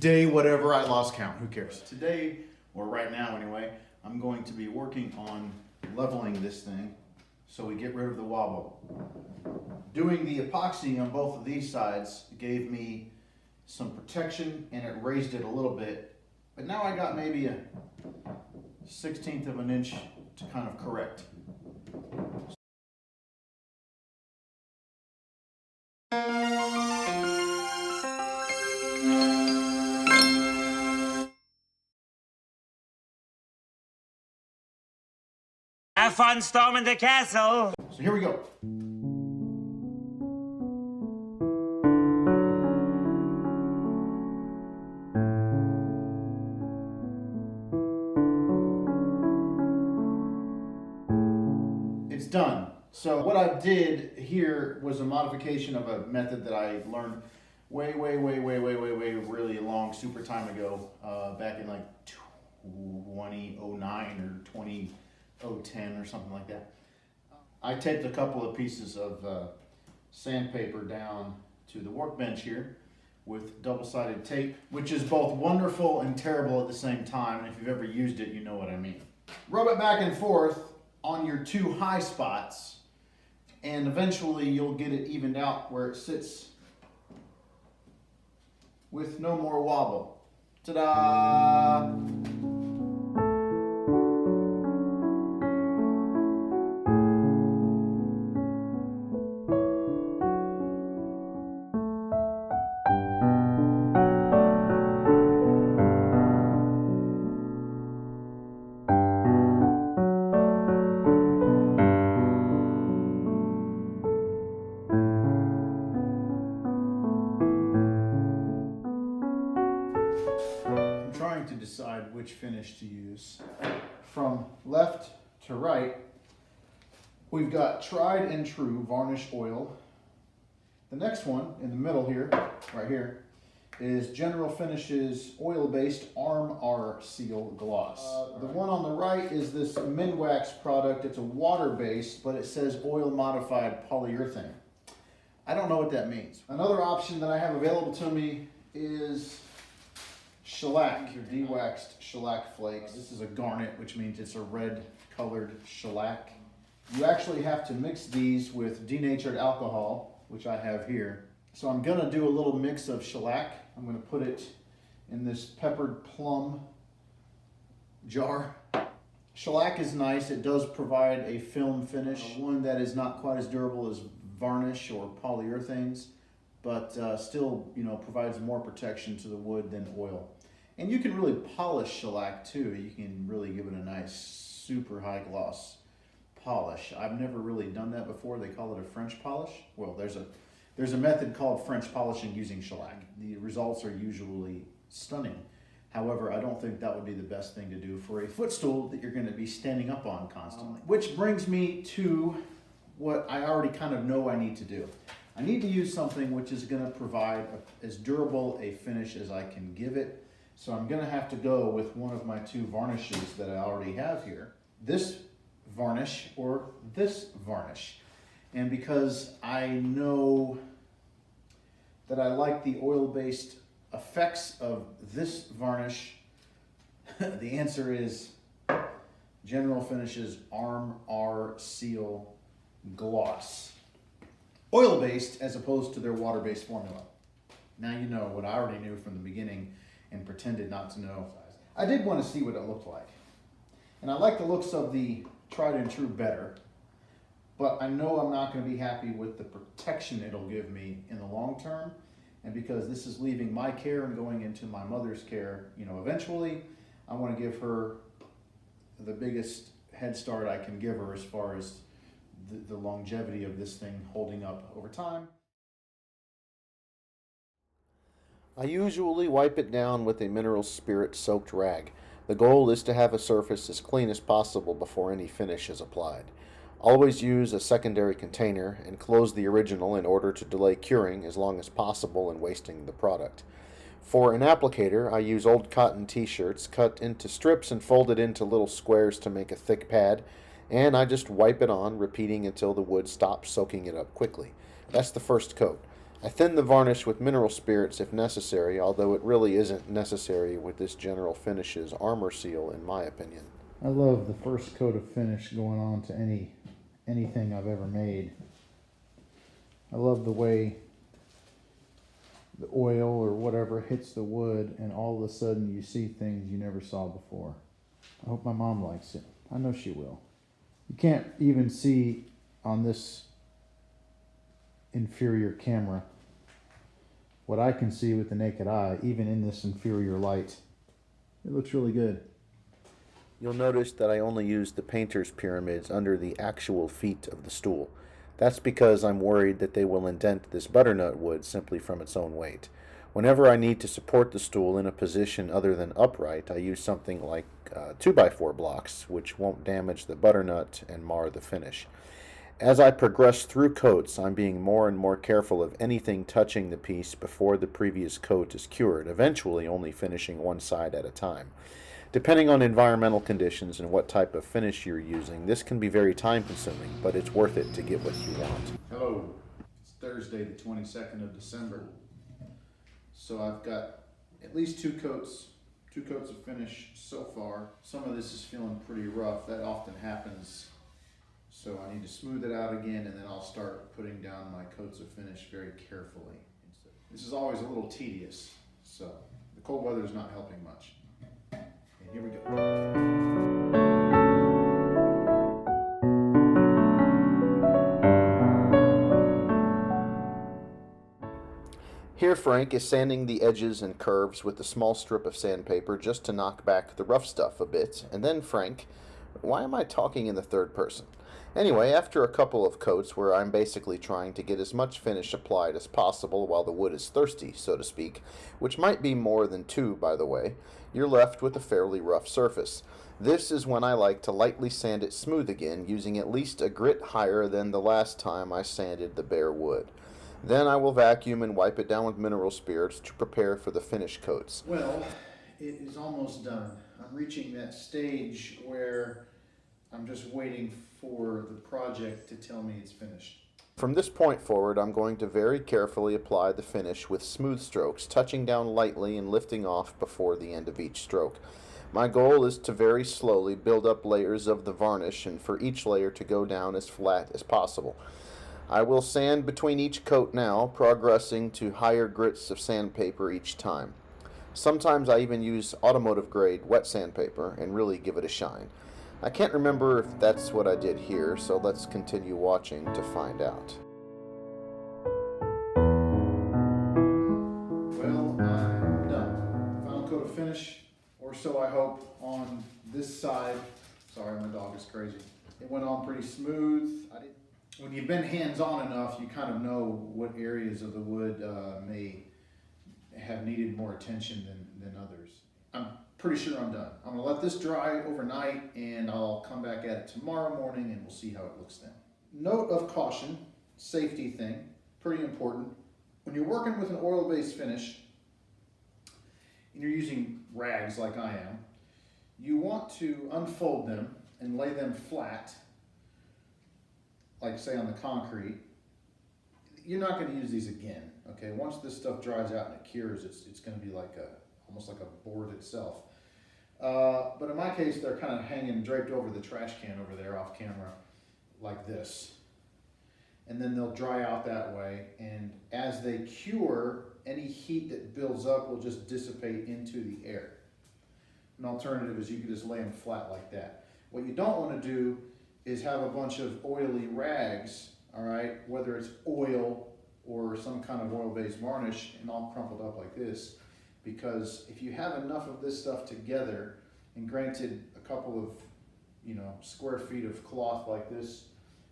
day whatever, I lost count, who cares? Today, or right now anyway, I'm going to be working on leveling this thing so we get rid of the wobble. Doing the epoxy on both of these sides gave me some protection and it raised it a little bit, but now I got maybe a 1/16 of an inch to kind of correct. Have fun storming the castle. So here we go. It's done. So what I did here was a modification of a method that I learned way really long super time ago, back in like 2009 or 2010 or something like that. I taped a couple of pieces of sandpaper down to the workbench here with double-sided tape, which is both wonderful and terrible at the same time. And if you've ever used it, you know what I mean. Rub it back and forth on your two high spots, and eventually you'll get it evened out where it sits with no more wobble. Ta-da! To decide which finish to use. From left to right, we've got tried and true varnish oil. The next one in the middle here, right here, is General Finishes oil-based Arm R Seal Gloss. The one on the right is this Minwax product. It's a water-based, but it says oil-modified polyurethane. I don't know what that means. Another option that I have available to me is shellac, or de-waxed shellac flakes. This is a garnet, which means it's a red colored shellac. You actually have to mix these with denatured alcohol, which I have here. So I'm gonna do a little mix of shellac. I'm gonna put it in this peppered plum jar. Shellac is nice. It does provide a film finish, one that is not quite as durable as varnish or polyurethanes, but still, provides more protection to the wood than oil. And you can really polish shellac too. You can really give it a nice, super high gloss polish. I've never really done that before. They call it a French polish. Well, there's a method called French polishing using shellac. The results are usually stunning. However, I don't think that would be the best thing to do for a footstool that you're going to be standing up on constantly. Which brings me to what I already kind of know I need to do. I need to use something which is going to provide as durable a finish as I can give it. So I'm going to have to go with one of my two varnishes that I already have here. This varnish or this varnish. And because I know that I like the oil-based effects of this varnish, the answer is General Finishes Arm R Seal Gloss. Oil-based as opposed to their water-based formula. Now you know what I already knew from the beginning and pretended not to know. I did want to see what it looked like. And I like the looks of the tried and true better, but I know I'm not going to be happy with the protection it'll give me in the long term. And because this is leaving my care and going into my mother's care, eventually, I want to give her the biggest head start I can give her as far as the longevity of this thing holding up over time. I usually wipe it down with a mineral spirit soaked rag. The goal is to have a surface as clean as possible before any finish is applied. Always use a secondary container and close the original in order to delay curing as long as possible and wasting the product. For an applicator, I use old cotton t-shirts cut into strips and folded into little squares to make a thick pad, and I just wipe it on, repeating until the wood stops soaking it up quickly. That's the first coat. I thin the varnish with mineral spirits if necessary, although it really isn't necessary with this General Finishes armor seal in my opinion. I love the first coat of finish going on to anything I've ever made. I love the way the oil or whatever hits the wood and all of a sudden you see things you never saw before. I hope my mom likes it. I know she will. You can't even see on this inferior camera what I can see with the naked eye, even in this inferior light. It looks really good. You'll notice that I only use the painter's pyramids under the actual feet of the stool. That's because I'm worried that they will indent this butternut wood simply from its own weight. Whenever I need to support the stool in a position other than upright, I use something like 2x4 blocks, which won't damage the butternut and mar the finish. As I progress through coats, I'm being more and more careful of anything touching the piece before the previous coat is cured, eventually only finishing one side at a time. Depending on environmental conditions and what type of finish you're using, this can be very time consuming, but it's worth it to get what you want. Hello, it's Thursday the 22nd of December. So I've got at least two coats of finish so far. Some of this is feeling pretty rough. That often happens. So I need to smooth it out again and then I'll start putting down my coats of finish very carefully. This is always a little tedious, so the cold weather is not helping much. And here we go. Here Frank is sanding the edges and curves with a small strip of sandpaper just to knock back the rough stuff a bit. And then Frank, why am I talking in the third person? Anyway, after a couple of coats where I'm basically trying to get as much finish applied as possible while the wood is thirsty, so to speak, which might be more than two, by the way, you're left with a fairly rough surface. This is when I like to lightly sand it smooth again, using at least a grit higher than the last time I sanded the bare wood. Then I will vacuum and wipe it down with mineral spirits to prepare for the finish coats. Well, it is almost done. I'm reaching that stage where I'm just waiting for the project to tell me it's finished. From this point forward, I'm going to very carefully apply the finish with smooth strokes, touching down lightly and lifting off before the end of each stroke. My goal is to very slowly build up layers of the varnish and for each layer to go down as flat as possible. I will sand between each coat now, progressing to higher grits of sandpaper each time. Sometimes I even use automotive grade wet sandpaper and really give it a shine. I can't remember if that's what I did here, so let's continue watching to find out. Well, I'm done. Final coat of finish, or so I hope, on this side. Sorry, my dog is crazy. It went on pretty smooth. When you've been hands-on enough, you kind of know what areas of the wood may have needed more attention than others. I'm pretty sure I'm done. I'm gonna let this dry overnight and I'll come back at it tomorrow morning and we'll see how it looks then. Note of caution, safety thing, pretty important. When you're working with an oil-based finish and you're using rags like I am, you want to unfold them and lay them flat, like say on the concrete. You're not going to use these again, okay? Once this stuff dries out and it cures, it's going to be like almost like a board itself. But in my case, they're kind of hanging, draped over the trash can over there off camera, like this. And then they'll dry out that way, and as they cure, any heat that builds up will just dissipate into the air. An alternative is you can just lay them flat like that. What you don't want to do is have a bunch of oily rags, all right, whether it's oil or some kind of oil-based varnish, and all crumpled up like this, because if you have enough of this stuff together, and granted a couple of square feet of cloth like this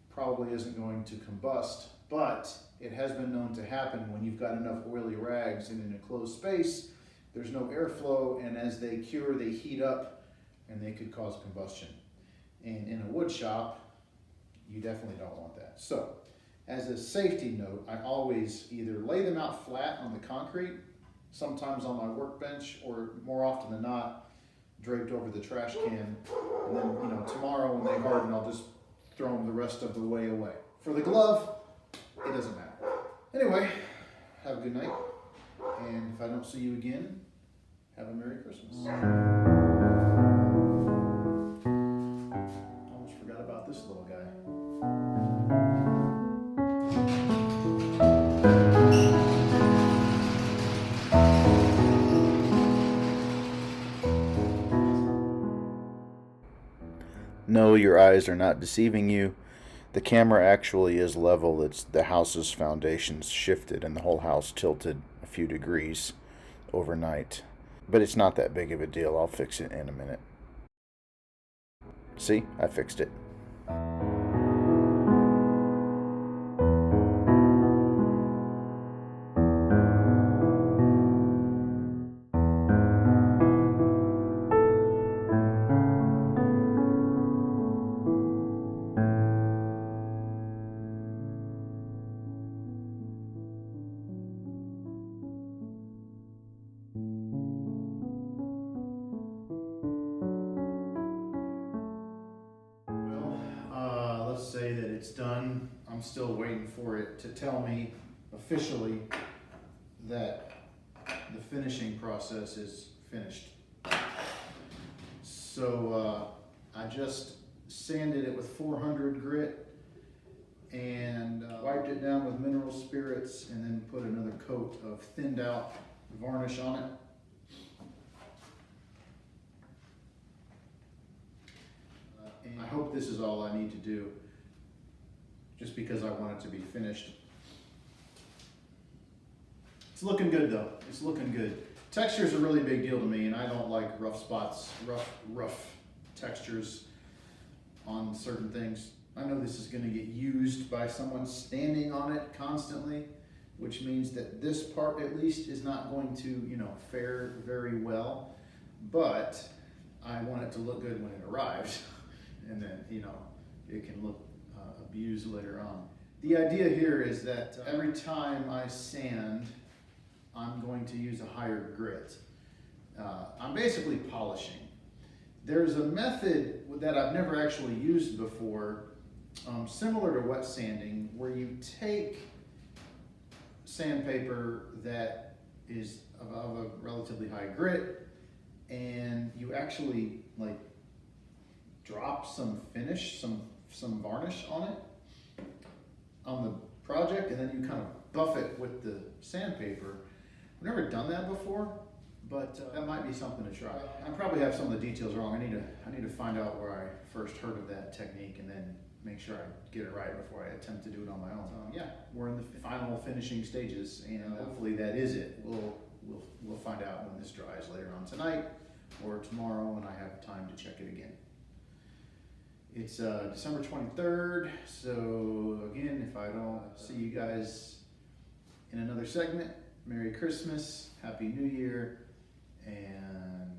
probably isn't going to combust, but it has been known to happen when you've got enough oily rags in an enclosed space. There's no airflow, and as they cure, they heat up and they could cause combustion. And in a wood shop, you definitely don't want that. So, as a safety note, I always either lay them out flat on the concrete, sometimes on my workbench, or more often than not, draped over the trash can. And then, tomorrow when they harden, I'll just throw them the rest of the way away. For the glove, it doesn't matter. Anyway, have a good night. And if I don't see you again, have a Merry Christmas. Almost forgot about this little guy. No, your eyes are not deceiving you. The camera actually is level. It's the house's foundations shifted and the whole house tilted a few degrees overnight. But it's not that big of a deal. I'll fix it in a minute. See, I fixed it. Let's say that it's done. I'm still waiting for it to tell me officially that the finishing process is finished. So I just sanded it with 400 grit and wiped it down with mineral spirits and then put another coat of thinned out varnish on it. And I hope this is all I need to do, just because I want it to be finished. It's looking good though, it's looking good. Texture's a really big deal to me, and I don't like rough spots, rough textures on certain things. I know this is gonna get used by someone standing on it constantly, which means that this part at least is not going to, fare very well, but I want it to look good when it arrives. And then, it can look abused later on. The idea here is that every time I sand, I'm going to use a higher grit. I'm basically polishing. There's a method that I've never actually used before, similar to wet sanding, where you take sandpaper that is of a relatively high grit and you actually drop some finish, some varnish on it, on the project, and then you kind of buff it with the sandpaper. I've never done that before, but that might be something to try. I probably have some of the details wrong. I need to find out where I first heard of that technique and then make sure I get it right before I attempt to do it on my own. Yeah, we're in the final finishing stages, and hopefully that is it. We'll find out when this dries later on tonight or tomorrow when I have time to check it again. It's December 23rd, so again, if I don't see you guys in another segment, Merry Christmas, Happy New Year, and